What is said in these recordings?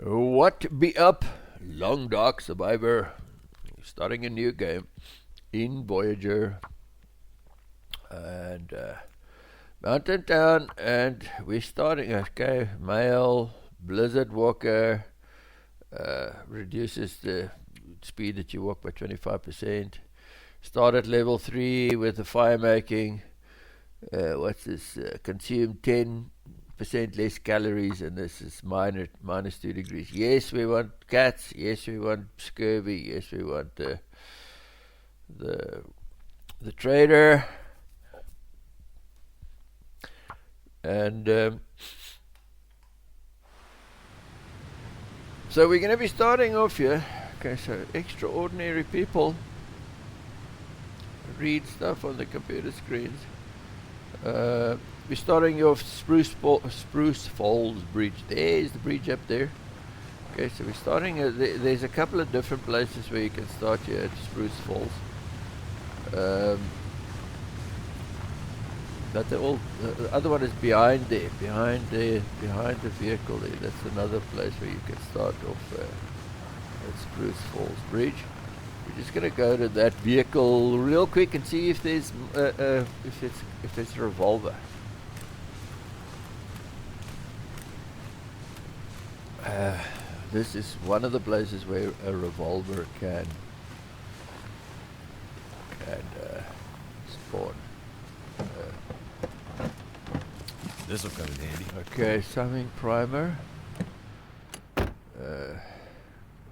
What be up, long dark survivor? Starting a new game in Voyager and Mountain Town, and we're starting. Okay, male Blizzard Walker reduces the speed that you walk by 25%. Start at level 3 with the fire making. What's this? Consume 10% less calories, and this is minus 2 degrees. Yes, we want cats. Yes, we want scurvy. Yes, we want the trader. And so we're going to be starting off here. Okay, so extraordinary people read stuff on the computer screens. We're starting off Spruce Falls Bridge. There's the bridge up there. Okay, so we're starting. There's a couple of different places where you can start here at Spruce Falls. But the other one is behind there, behind the vehicle there. That's another place where you can start off at Spruce Falls Bridge. We're just going to go to that vehicle real quick and see if there's if it's a revolver. This is one of the places where a revolver can spawn. This will come in handy. Okay, summing primer.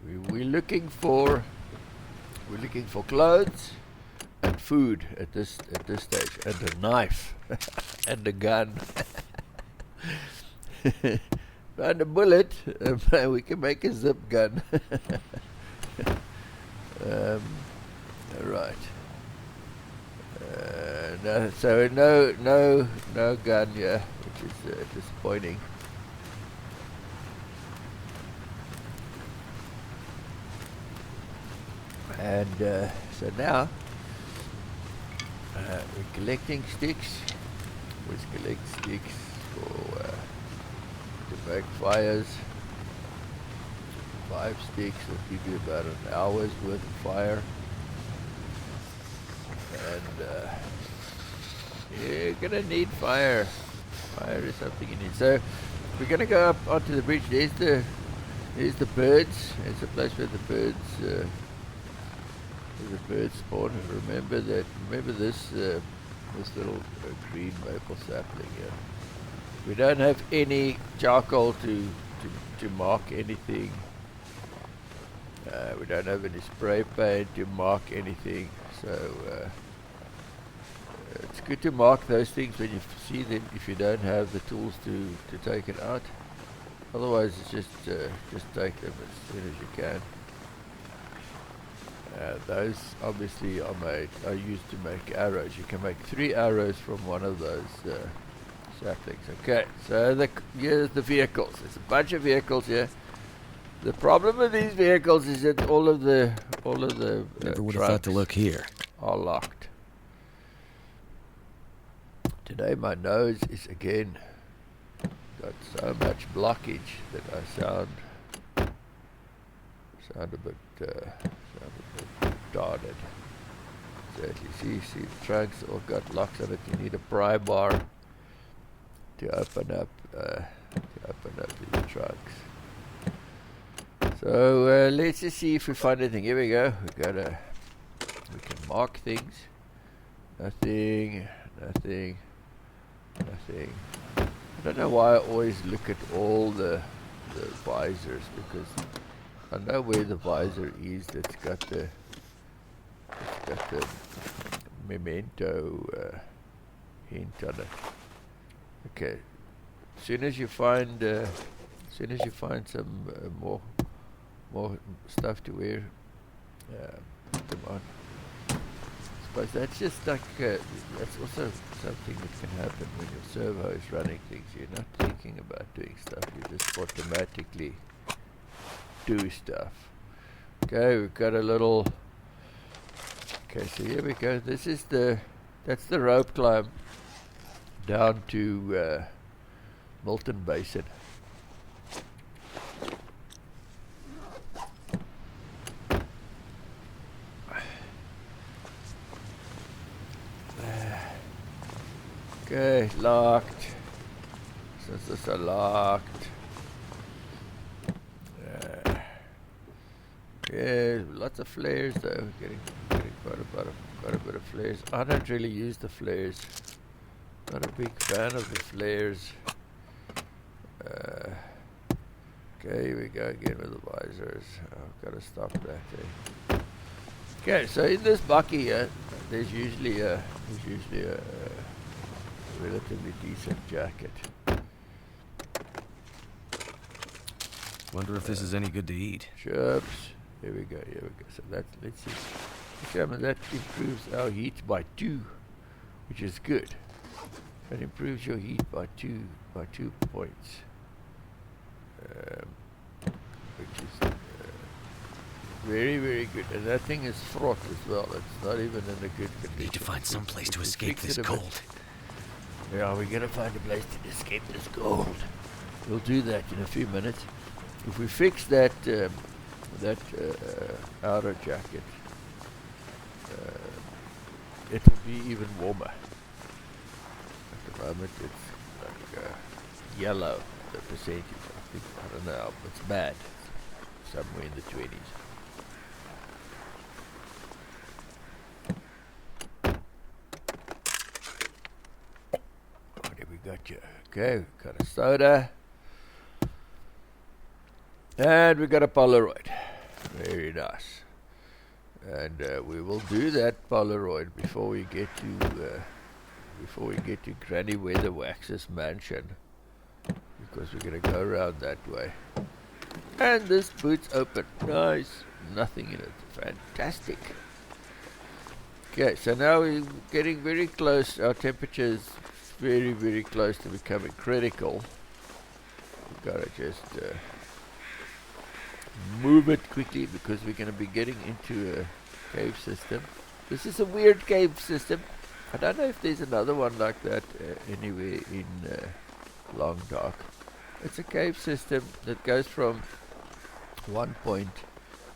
We're looking for clothes and food at this stage, and a knife and a gun. And a bullet. We can make a zip gun. Right. So no gun, yeah, which is disappointing. And so now we're collecting sticks. We collect sticks to make fires. 5 sticks will give you about an hour's worth of fire. And you're gonna need fire. Fire is something you need. So we're gonna go up onto the bridge. There's the birds. There's a place where the birds spawn. Remember this little green maple sapling here. We don't have any charcoal to mark anything. We don't have any spray paint to mark anything. So it's good to mark those things when you see them if you don't have the tools to take it out. Otherwise, it's just take them as soon as you can. Those obviously are used to make arrows. You can make 3 arrows from one of those saplings. Okay, so here's the vehicles. There's a bunch of vehicles here. The problem with these vehicles is that all of the Never would have thought to look here. Are locked. Today my nose is again got so much blockage that I sound a bit retarded. Exactly. See the trunks all got locks on it. You need a pry bar to open up these trunks. So let's just see if we find anything. Here we go. We can mark things. Nothing. I don't know why I always look at all the visors, because I know where the visor is that's got the memento hint on it. Okay. As soon as you find some more stuff to wear, put them on. I suppose that's just like that's also something that can happen when your servo is running things. You're not thinking about doing stuff, you just automatically do stuff. Okay, we've got a little. Okay, so here we go. That's the rope climb down to Milton Basin. Okay, locked. Since this are locked. Yeah, lots of flares though. Getting quite a bit of flares. I don't really use the flares. Not a big fan of the flares. Okay, here we go again with the visors. I've got to stop that there. Okay, so in this bucky here, there's usually a relatively decent jacket. Wonder if this is any good to eat. Chips. Here we go. So let's see. That improves our heat by 2, which is good. It improves your heat by 2 points, which is very, very good. And that thing is fraught as well. It's not even in a good condition. Need to find some place to escape this cold. Yeah, we're gonna find a place to escape this cold. We'll do that in a few minutes. If we fix that outer jacket, it'll be even warmer. At the moment, it's like yellow, the percentage. I don't know, it's bad. Somewhere in the 20s. What have we got here? Okay, we've got a soda. And we got a Polaroid. Very nice. And we will do that Polaroid before we get to Granny Weatherwax's mansion, because we're gonna go around that way. And this boot's open. Nice. Nothing in it. Fantastic. Okay, so now we're getting very close. Our temperature is very, very close to becoming critical. We've gotta just move it quickly, because we're going to be getting into a cave system. This is a weird cave system. I don't know if there's another one like that anywhere in Long Dark. It's a cave system that goes from one point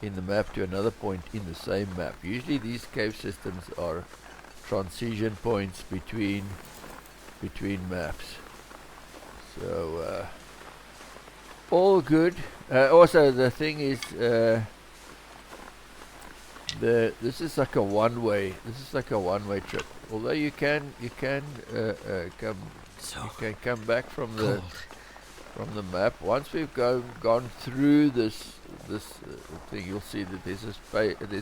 in the map to another point in the same map. Usually these cave systems are transition points between maps. So all good. Also, the thing is, this is like a one-way. This is like a one-way trip. Although you can come back from the map. Once we've gone through this thing, you'll see that there's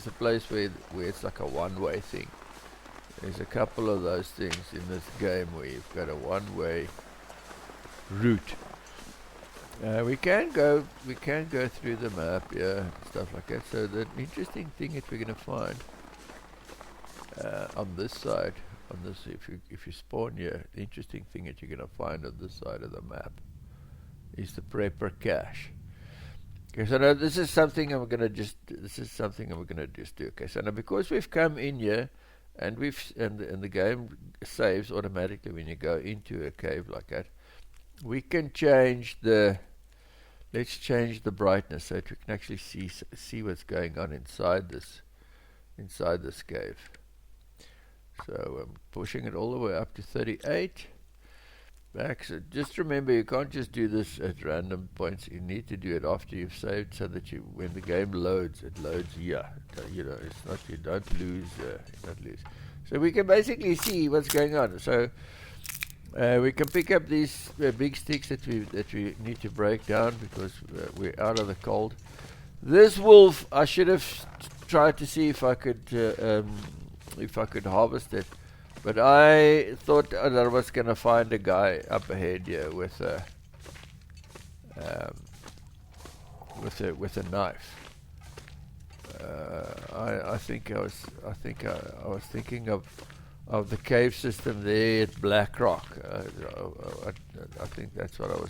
a place where it's like a one-way thing. There's a couple of those things in this game where you've got a one-way route. We can go through the map, yeah, stuff like that. So the interesting thing that we're going to find on this side, if you spawn here, the interesting thing that you're going to find on this side of the map is the prepper cache. Okay, so now this is something I'm going to just do. Okay, so now because we've come in here, and the game saves automatically when you go into a cave like that, we can change let's change the brightness so that we can actually see what's going on inside this cave. So I'm pushing it all the way up to 38. Back. So just remember, you can't just do this at random points. You need to do it after you've saved, so that when the game loads, it loads here. You know, it's not, you don't lose. So we can basically see what's going on. So we can pick up these big sticks that we need to break down, because we're out of the cold. This wolf, I should have tried to see if I could harvest it, but I thought that I was gonna find a guy up ahead here with a knife. I think I was thinking of the cave system there at Black Rock. I think that's what I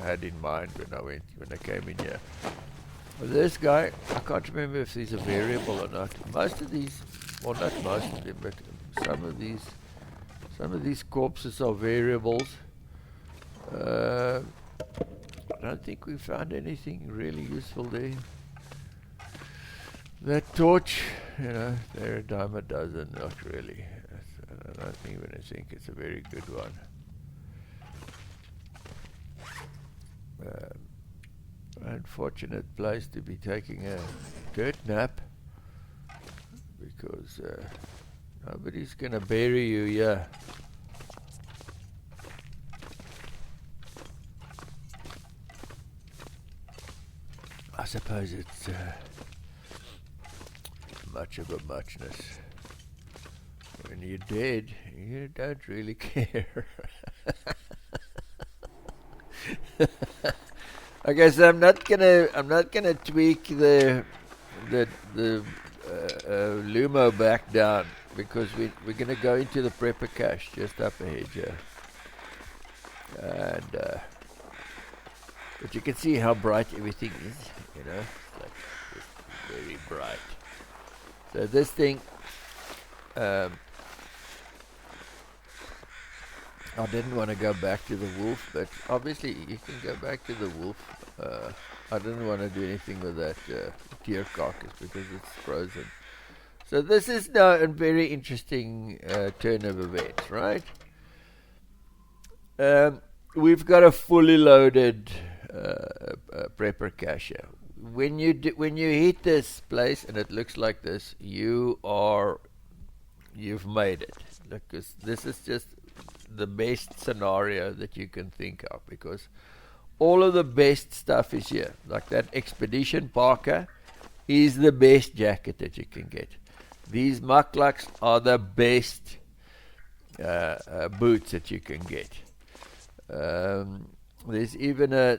had in mind when I came in here. But this guy, I can't remember if he's a variable or not. Most of these, well, not most of them, but some of these corpses are variables. I don't think we found anything really useful there. That torch, they're a dime a dozen, not really. I don't even think it's a very good one. Unfortunate place to be taking a dirt nap, because nobody's gonna bury you here. I suppose it's much of a muchness. When you're dead, you don't really care. Okay, so I'm not gonna tweak the Lumo back down, because we're gonna go into the prepper cache just up ahead here, and but you can see how bright everything is. You know, it's like very bright. So this thing, I didn't want to go back to the wolf, but obviously you can go back to the wolf. I didn't want to do anything with that deer carcass because it's frozen. So this is now a very interesting turn of events, right? We've got a fully loaded prepper cache here. When you hit this place and it looks like this, you've made it. Because this is just the best scenario that you can think of, because all of the best stuff is here. Like that expedition parka is the best jacket that you can get. These mucklucks are the best boots that you can get. There's even a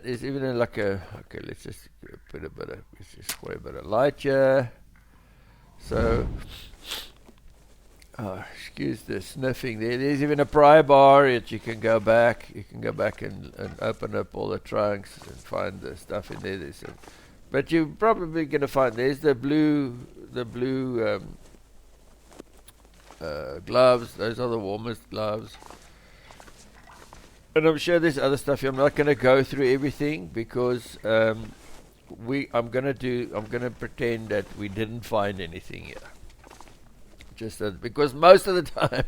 like a, okay, let's just put a bit of, let's just put a bit of light here. So, excuse the sniffing there. There's even a pry bar that you can go back. You can go back and open up all the trunks and find the stuff in there. But you're probably going to find, there's the blue gloves. Those are the warmest gloves. And I'm sure there's other stuff here. I'm not going to go through everything, because I'm going to pretend that we didn't find anything here. Just because most of the time,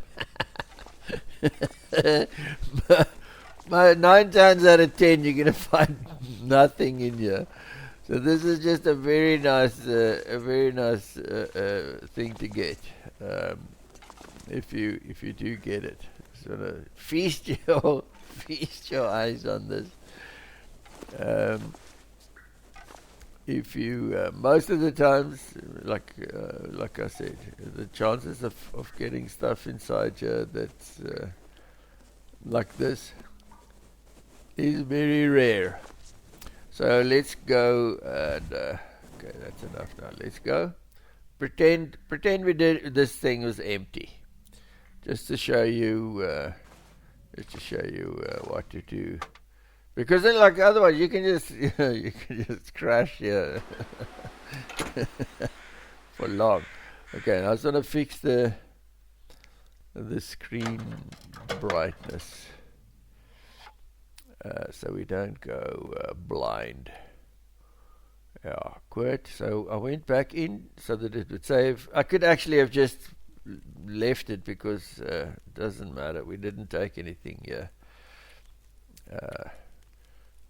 9 times out of 10, you're going to find nothing in here. So this is just a very nice thing to get, if you do get it. Sort of feast your eyes on this. If you most of the times, like I said, the chances of getting stuff inside here that's like this is very rare. So let's go and okay, that's enough now. Let's go. Pretend this thing was empty, just to show you what to do. Because then, like, otherwise you can just you can just crash here for long. Okay, now I just want to fix the screen brightness, so we don't go blind. Yeah, quit. So I went back in so that it would save. I could actually have just left it, because it doesn't matter. We didn't take anything here.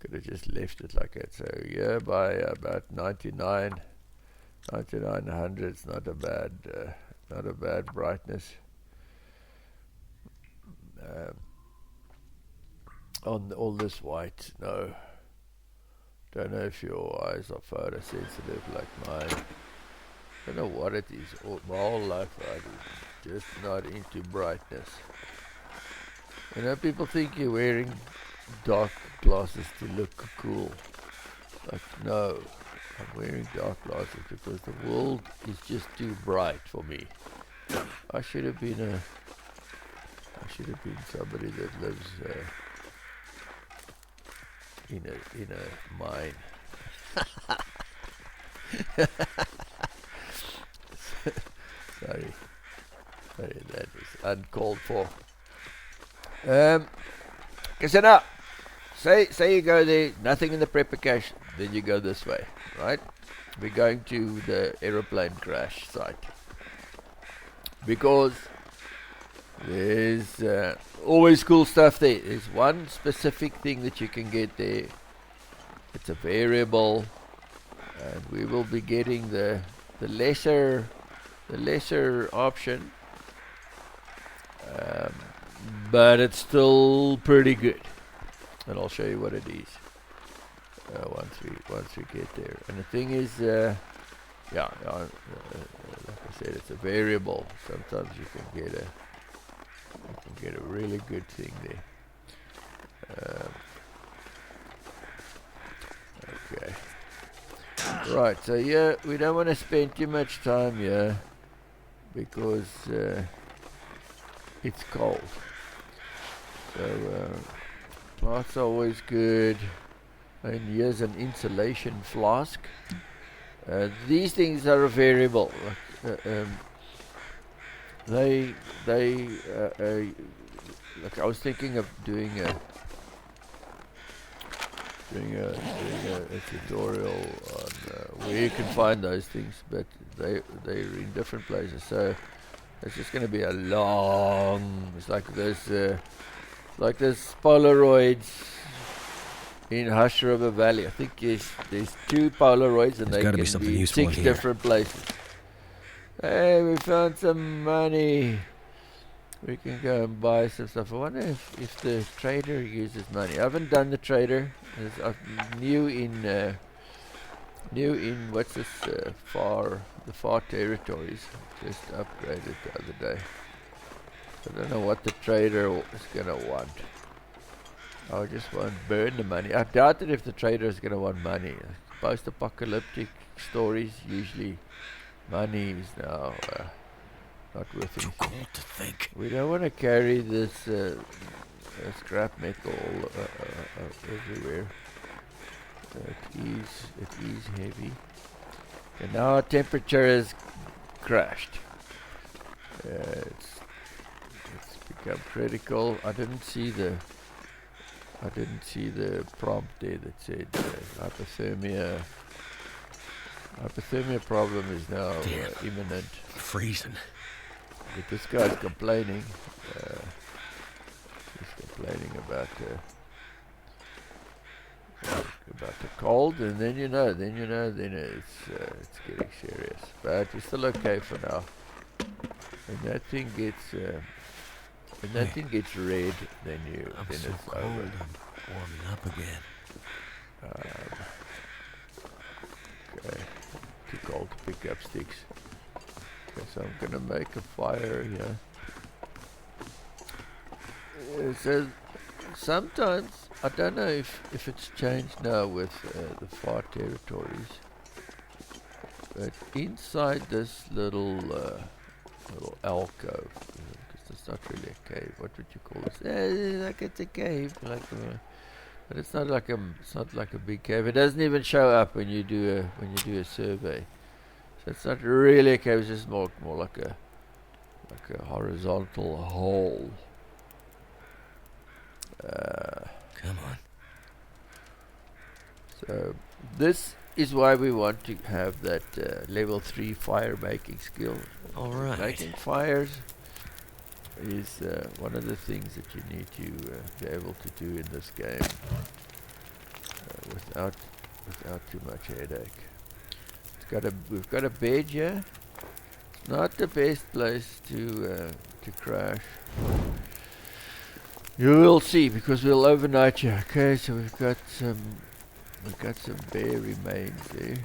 Could have just left it like that. So yeah, by about 9900, it's not a bad brightness. On all this white, no. Don't know if your eyes are photosensitive like mine. Don't know what it is. My whole life I'm just not into brightness. You know, people think you're wearing dark glasses to look cool. Like, no, I'm wearing dark glasses because the world is just too bright for me. I should have been somebody that lives in a mine. Sorry, that was uncalled for. Okay, so now, say you go there, nothing in the prepper cache, then you go this way, right? We're going to the aeroplane crash site, because There's always cool stuff there. There's one specific thing that you can get there. It's a variable, and we will be getting the lesser option, but it's still pretty good. And I'll show you what it is once we get there. And the thing is, like I said, it's a variable. Sometimes you can get a really good thing there. Okay. Right. So yeah, we don't want to spend too much time here because it's cold. So cloths are always good. And here's an insulation flask. These things are a variable. Like I was thinking of doing a tutorial on where you can find those things, but they're in different places. So it's just going to be a long. It's like this Polaroids in Hush River Valley. I think there's 2 Polaroids, and they can be 6 different places. Hey, we found some money. We can go and buy some stuff. I wonder if the trader uses money. I haven't done the trader. I'm new in what's this the far territories. Just upgraded the other day. I don't know what the trader is gonna want. I just want to burn the money. I doubt it if the trader is gonna want money. Post-apocalyptic stories usually money is now not worth Too anything. cold to think. We don't want to carry this scrap metal everywhere. It is heavy. And now our temperature has crashed. It's become critical. I didn't see the prompt there that said hypothermia. Hypothermia problem is now imminent. Freezing. But this guy's complaining. He's complaining about the cold, and then it's getting serious. But we're still okay for now. And that thing gets red, then So it's cold, over. I'm warming up again. Okay, too cold to pick up sticks. Okay, so I'm gonna make a fire here. So sometimes, I don't know if it's changed now with the far territories, but inside this little alcove, because it's not really a cave. What would you call this? Like it's a cave, but it's not like a big cave. It doesn't even show up when you do a survey. So it's not really a cave. It's just more like a horizontal hole. Come on. So this is why we want to have that level 3 fire making skill. All right. Making fires is one of the things that you need to be able to do in this game without too much headache. We've got a bed here. It's not the best place to crash. You will see, because we'll overnight here. Okay, so we've got some bare remains there.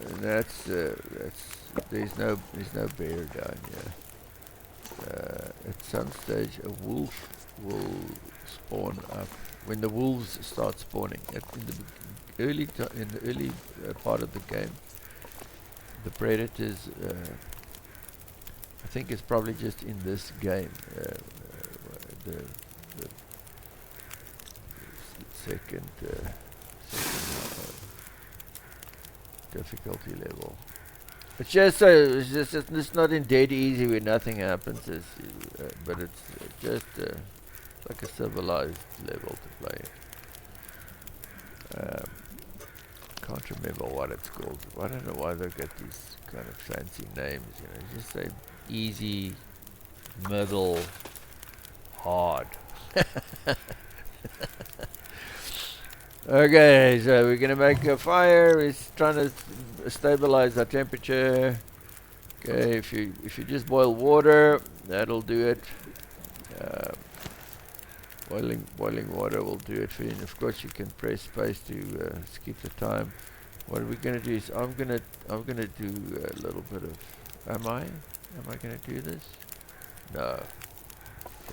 And that's there's no bear down here. At some stage, a wolf will spawn up. When the wolves start spawning, in the early part of the game, the predators. I think it's probably just in this game, the second difficulty level. It's just it's not in dead easy where nothing happens, but it's just like a civilized level to play. Can't remember what it's called. I don't know why they've got these kind of fancy names. Just say easy, middle, hard. Okay, so we're gonna make a fire. It's trying to stabilize our temperature. Okay, if you just boil water, that'll do it. Boiling water will do it for you. And of course, you can press space to skip the time. What we're gonna do is I'm gonna do a little bit of. Am I gonna do this? No.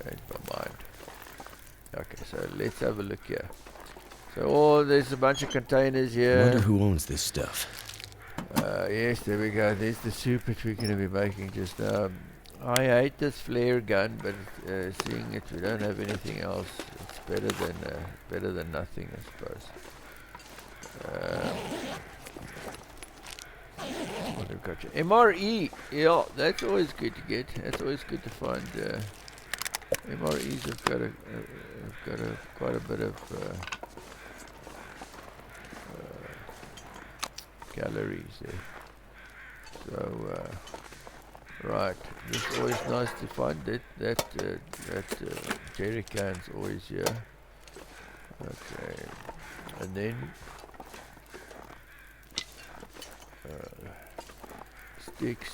Change my mind. Okay, so let's have a look here. So there's a bunch of containers here. Wonder who owns this stuff. Yes, there we go. There's the soup that we're going to be making just now. I hate this flare gun, but seeing it, we don't have anything else. It's better than nothing, I suppose. What have we got here? MRE, yeah, that's always good to get. That's always good to find. MREs have got quite a bit of calories there. So right, it's always nice to find that jerry can's always here. Okay, and then sticks.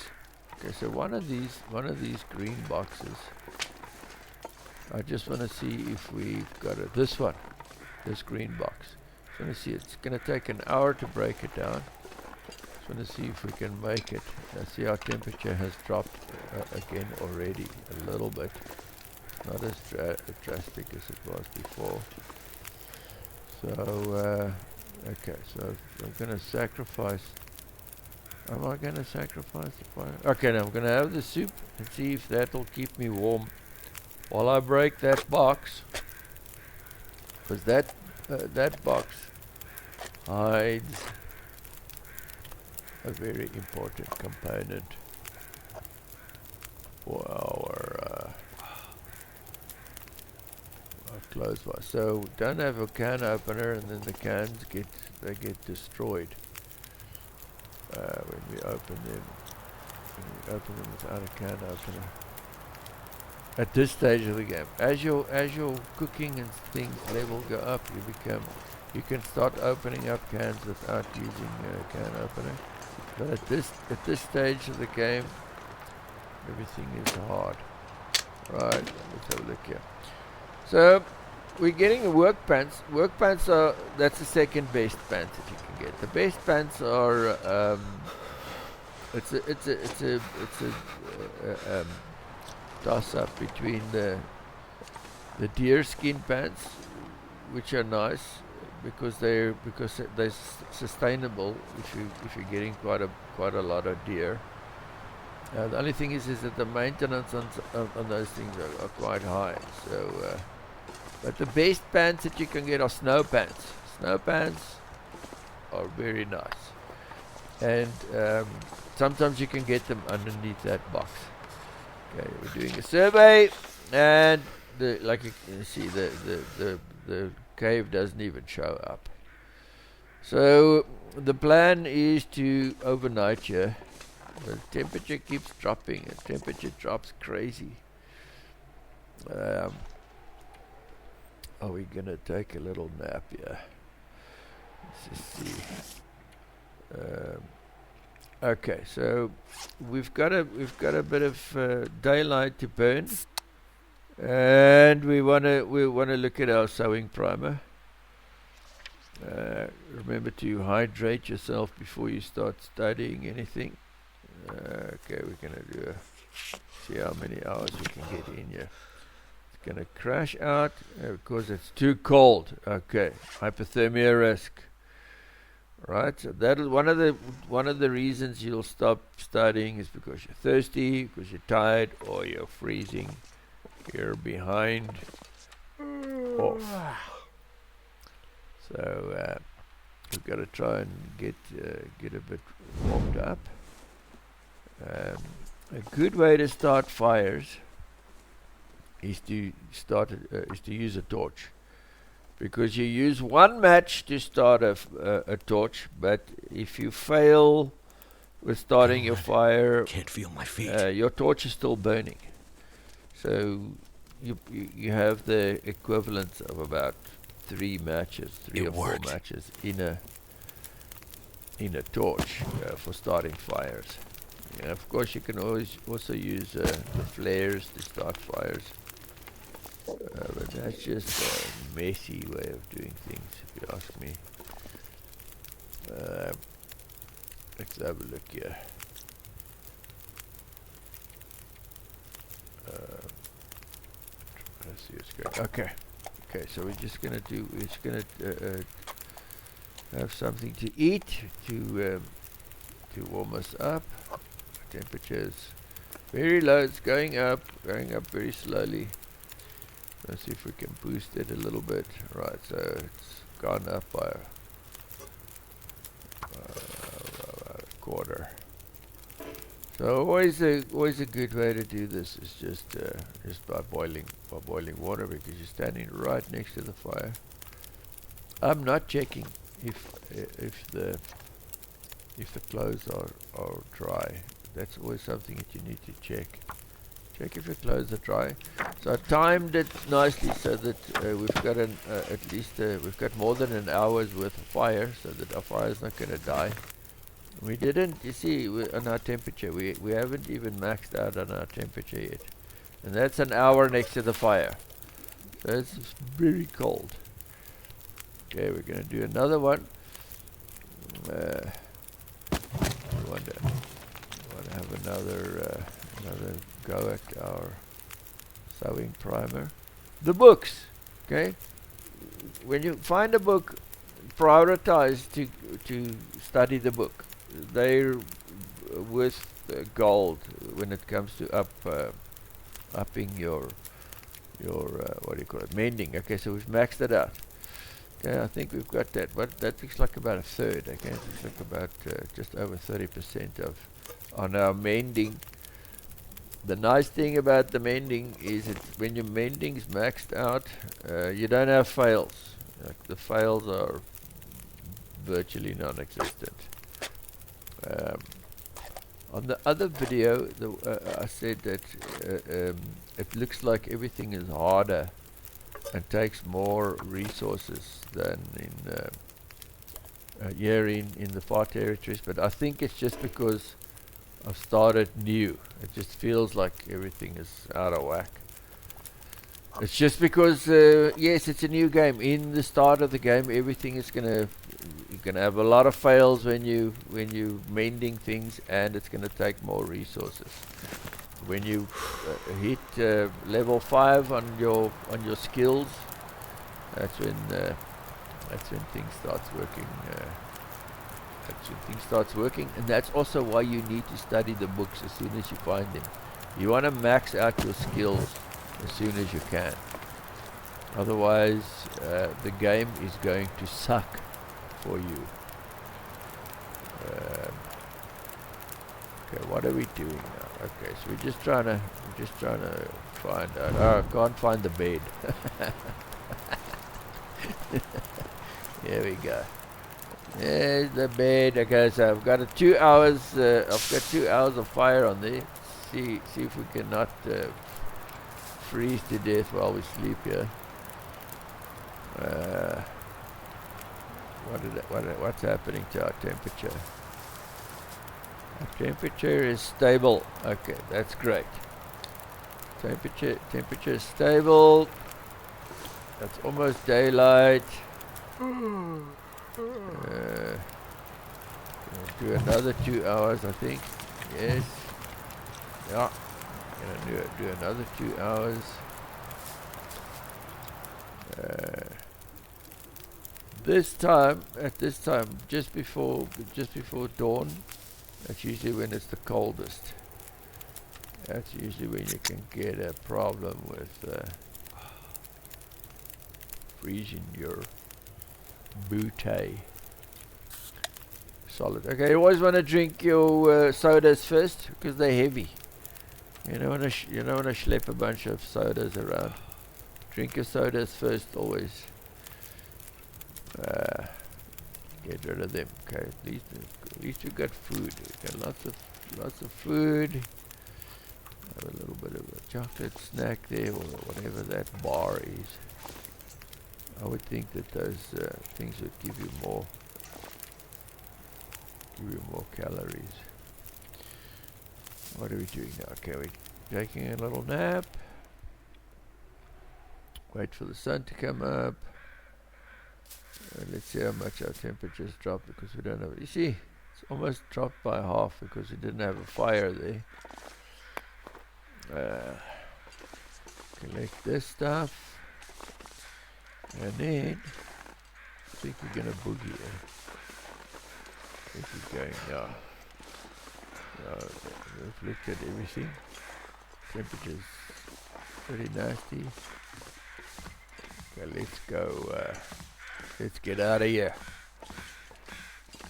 Okay, so one of these green boxes. I just want to see if we've got it. This green box. Just want to see. It's going to take an hour to break it down. Just want to see if we can make it. I see our temperature has dropped again already a little bit. Not as drastic as it was before. So, okay, so I'm going to sacrifice. Am I going to sacrifice the fire? Okay, now I'm going to have the soup and see if that'll keep me warm while I break that box. Because that box hides a very important component for our clothes wash. So don't have a can opener, and then the cans get destroyed when we open them. When we open them without a can opener. At this stage of the game, as your cooking and things level go up, you can start opening up cans without using a can opener. But at this stage of the game, everything is hard. Right, let's have a look here. So we're getting a work pants. Work pants that's the second best pants that you can get. The best pants are it's a toss up between the deer skin pants, which are nice because they're sustainable if you're getting quite a lot of deer. The only thing is that the maintenance on those things are quite high. So, but the best pants that you can get are snow pants. Snow pants are very nice, and sometimes you can get them underneath that box. Okay, we're doing a survey, and like you can see, the cave doesn't even show up. So the plan is to overnight here. The temperature keeps dropping. The temperature drops crazy. Are we gonna take a little nap here? Let's just see. Okay, so we've got a bit of daylight to burn, and we wanna look at our sewing primer. Remember to hydrate yourself before you start studying anything. Okay, we're gonna see how many hours we can get in here. It's gonna crash out because it's too cold. Okay, hypothermia risk. Right, so that is one of the reasons you'll stop studying is because you're thirsty, because you're tired, or you're freezing. You're behind off. So we've got to try and get a bit warmed up. A good way to start fires is to use a torch. Because you use one match to start a torch, but if you fail with starting your fire, Can't feel my feet. your torch is still burning. So you have the equivalent of about 3 matches, 3 or 4 matches in a torch for starting fires. And of course, you can always also use the flares to start fires. But that's just a messy way of doing things, if you ask me. Let's have a look here. Let's see what's going. Okay. So we're just gonna have something to eat to warm us up. Temperature is very low. It's going up very slowly. Let's see if we can boost it a little bit. Right, so it's gone up by a quarter. So always a good way to do this is just by boiling water, because you're standing right next to the fire. I'm not checking if the clothes are dry. That's always something that you need to check. Check if your clothes are dry. So I timed it nicely so that we've got at least we've got more than an hour's worth of fire, so that our fire is not going to die. We didn't, you see, on our temperature, we haven't even maxed out on our temperature yet, and that's an hour next to the fire. So it's very cold. Okay, we're going to do another one. We want to have another go at our sewing primer. The books, okay? When you find a book, prioritize to study the book. They're worth gold when it comes to upping your what do you call it, mending. Okay, so we've maxed it out. Okay, I think we've got that, but that looks like about a third. Okay, it looks like about just over 30% of on our mending. The nice thing about the mending is that when your mending's maxed out, you don't have fails. Like the fails are virtually non-existent. On the other video, I said that it looks like everything is harder and takes more resources than here in the far territories, but I think it's just because I've started new. It just feels like everything is out of whack. It's just because yes, it's a new game. In the start of the game, everything is you're gonna have a lot of fails when you mending things, and it's gonna take more resources. When you hit level 5 on your skills, that's when things starts working. That's when things starts working, and that's also why you need to study the books as soon as you find them. You want to max out your skills as soon as you can. Otherwise, the game is going to suck for you. Okay, what are we doing now? Okay, so we're just trying to find out. Oh, I can't find the bed. There we go. There's the bed. Okay, so I've got 2 hours. I've got 2 hours of fire on there. See if we cannot freeze to death while we sleep here. What's happening to our temperature? Our temperature is stable. Okay, that's great. Temperature is stable. That's almost daylight. We'll do another 2 hours, I think. Yes. Yeah. Gonna do another 2 hours. At this time, just before dawn, that's usually when it's the coldest. That's usually when you can get a problem with freezing your booty solid. Okay, you always want to drink your sodas first because they're heavy. You don't want to schlep a bunch of sodas around. Drink your sodas first always. Get rid of them. Okay, at least we got food. We got lots of food. Have a little bit of a chocolate snack there, or whatever that bar is. I would think that those things would give you more calories. What are we doing now? Okay, we're taking a little nap. Wait for the sun to come up. Let's see how much our temperatures drop, because we don't have. You see, it's almost dropped by half because we didn't have a fire there. Collect this stuff, and then I think we're gonna boogie. I think we're going now. We've looked at everything. Temperature's pretty nasty. Okay, let's go. Let's get out of here.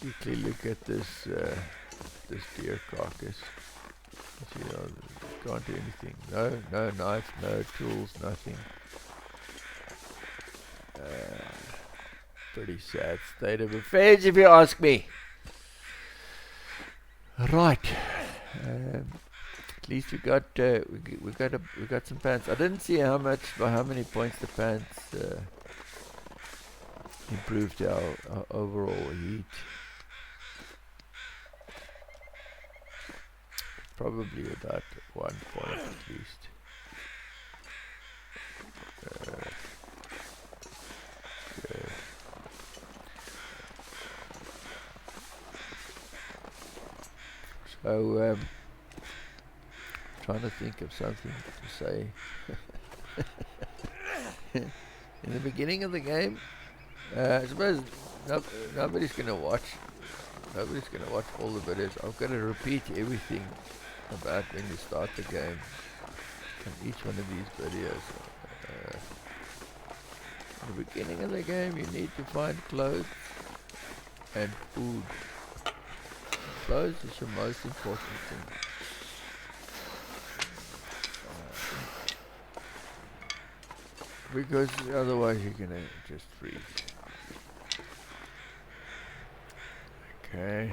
Quickly look at this deer carcass. You see, can't do anything. No knife, no tools, nothing. Pretty sad state of affairs, if you ask me. Right. At least we got some pants. I didn't see by how many points the pants improved our overall heat. Probably about 1 point at least. Okay. So, trying to think of something to say. In the beginning of the game, I suppose nobody's going to watch all the videos. I've got to repeat everything about when you start the game in each one of these videos. In the beginning of the game, you need to find clothes and food. Clothes is your most important thing. Because otherwise you're gonna just freeze. Okay.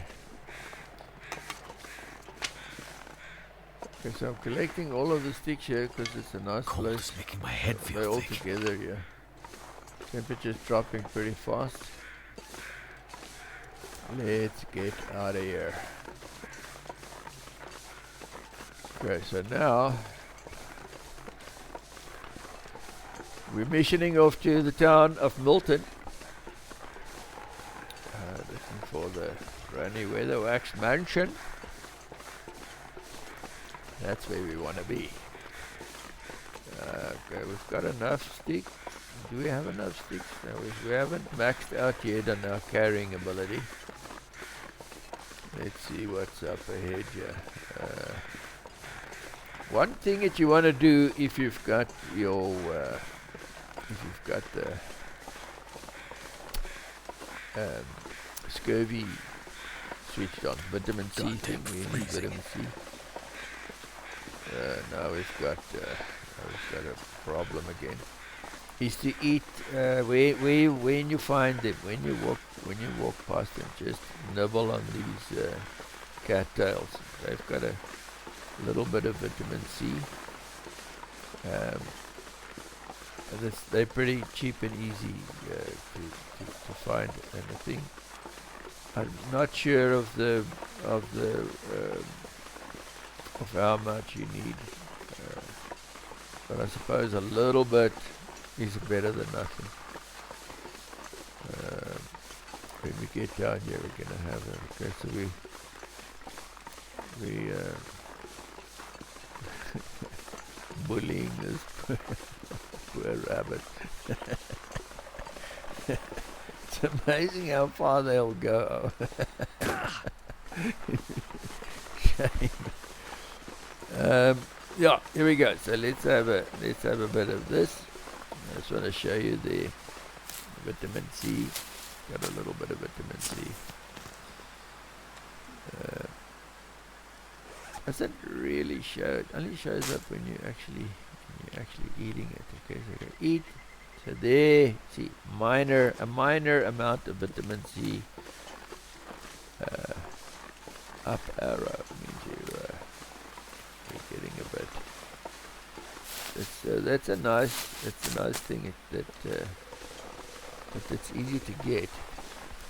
Okay, so I'm collecting all of the sticks here because it's a nice Cold place. is making my head feel They're all thick. together here. Temperature's dropping pretty fast. Let's get out of here. Okay, so now we're missioning off to the town of Milton. Looking for the Granny Weatherwax mansion. That's where we want to be. Okay, we've got enough sticks. Do we have enough sticks? No, we haven't maxed out yet on our carrying ability. Let's see what's up ahead here. One thing that you want to do if you've got your the scurvy switched on, vitamin C thing, we need vitamin C. Now we've got a problem again. Is to eat when you find them, when you walk past them, just nibble on these cattails. They've got a little bit of vitamin C. They're pretty cheap and easy to find, and I think I'm not sure of how much you need, but I suppose a little bit is better than nothing. When we get down here, we're gonna have okay, so we bullying this poor rabbit. It's amazing how far they'll go. Shame. Yeah, here we go. So let's have a bit of this. I just want to show you the vitamin C. Got a little bit of vitamin C. Doesn't really show. It only shows up when you actually eating it. Okay, so you eat, So there, see, a minor amount of vitamin C. Up arrow means you're getting a bit. That's a nice thing that it's easy to get,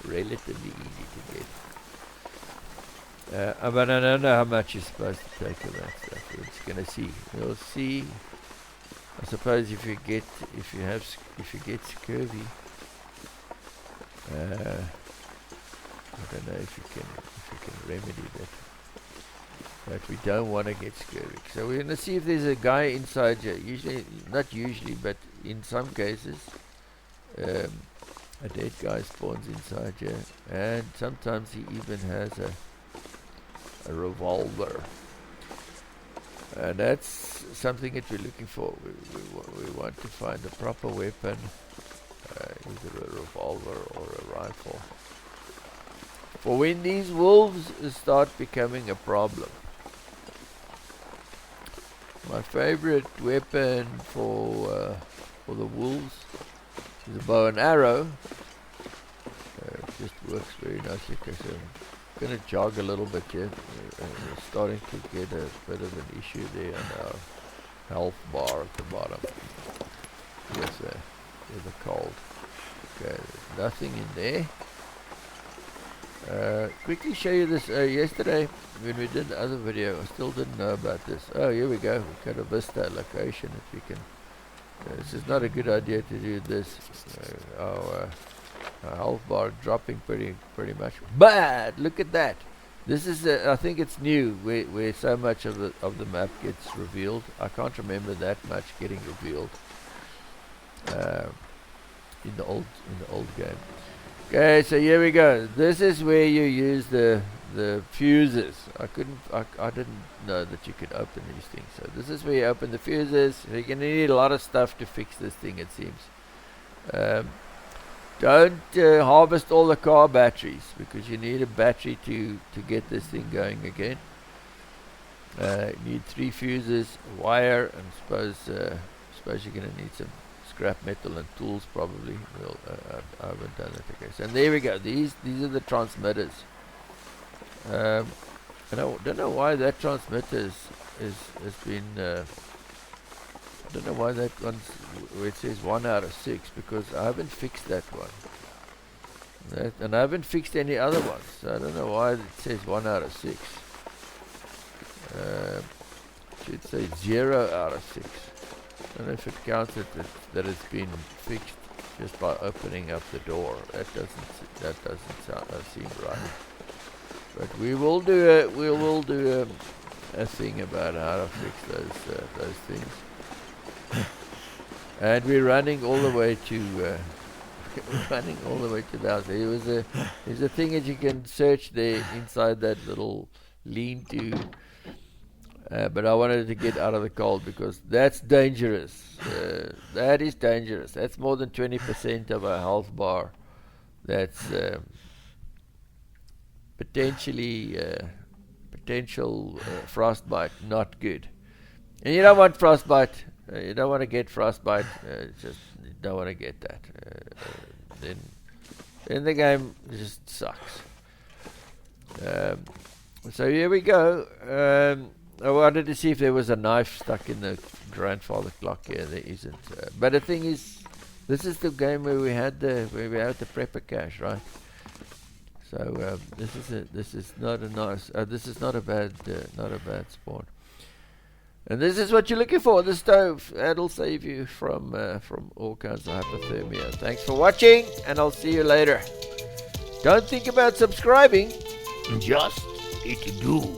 relatively easy to get. But I don't know how much you're supposed to take of that stuff. We're just gonna see. We'll see. I suppose if you get scurvy, I don't know if you can remedy that. But we don't want to get scurvy. So we're gonna see if there's a guy inside here. Not usually, but in some cases, a dead guy spawns inside here, and sometimes he even has a revolver. And that's something that we're looking for. We want to find a proper weapon, either a revolver or a rifle, for when these wolves start becoming a problem. My favorite weapon for the wolves is a bow and arrow. It just works very nicely. Okay, so I'm going to jog a little bit here. We're starting to get a bit of an issue there on our health bar at the bottom. Yes, with the cold. Okay, there's nothing in there. Quickly show you this. Yesterday when we did the other video, I still didn't know about this. Oh, here we go. We've got a vista location that we can. This is not a good idea to do this. Our health bar dropping pretty much. But look at that. This is I think it's new where so much of the map gets revealed. I can't remember that much getting revealed in the old game. Okay, so here we go. This is where you use the fuses. I didn't know that you could open these things. So this is where you open the fuses. You're gonna need a lot of stuff to fix this thing, it seems. Don't harvest all the car batteries, because you need a battery to get this thing going again. You need 3 fuses, wire, and suppose you're gonna need some scrap metal and tools probably. Well, I haven't done that. Okay, so and there we go. These are the transmitters. And I don't know why that transmitter has been. I don't know why that one's where it says 1 out of 6, because I haven't fixed that one. And I haven't fixed any other ones, so I don't know why it says 1 out of 6. Should say 0 out of 6. I don't know if it counts that it's been fixed just by opening up the door. That doesn't seem right. But we will do a thing about how to fix those things. And we're running all the way to the house. There's a thing that you can search there inside that little lean-to. But I wanted to get out of the cold, because that's dangerous. That is dangerous. That's more than 20% of our health bar. That's potential frostbite. Not good. And you don't want frostbite. You don't want to get frostbite. Just you don't want to get that. Then the game just sucks. So here we go. I wanted to see if there was a knife stuck in the grandfather clock here. There isn't. But the thing is, this is the game where we had the prepper cache, right? So this is not a bad spawn. And this is what you're looking for, the stove. That'll save you from all kinds of hypothermia. Thanks for watching, and I'll see you later. Don't think about subscribing. Just hit do.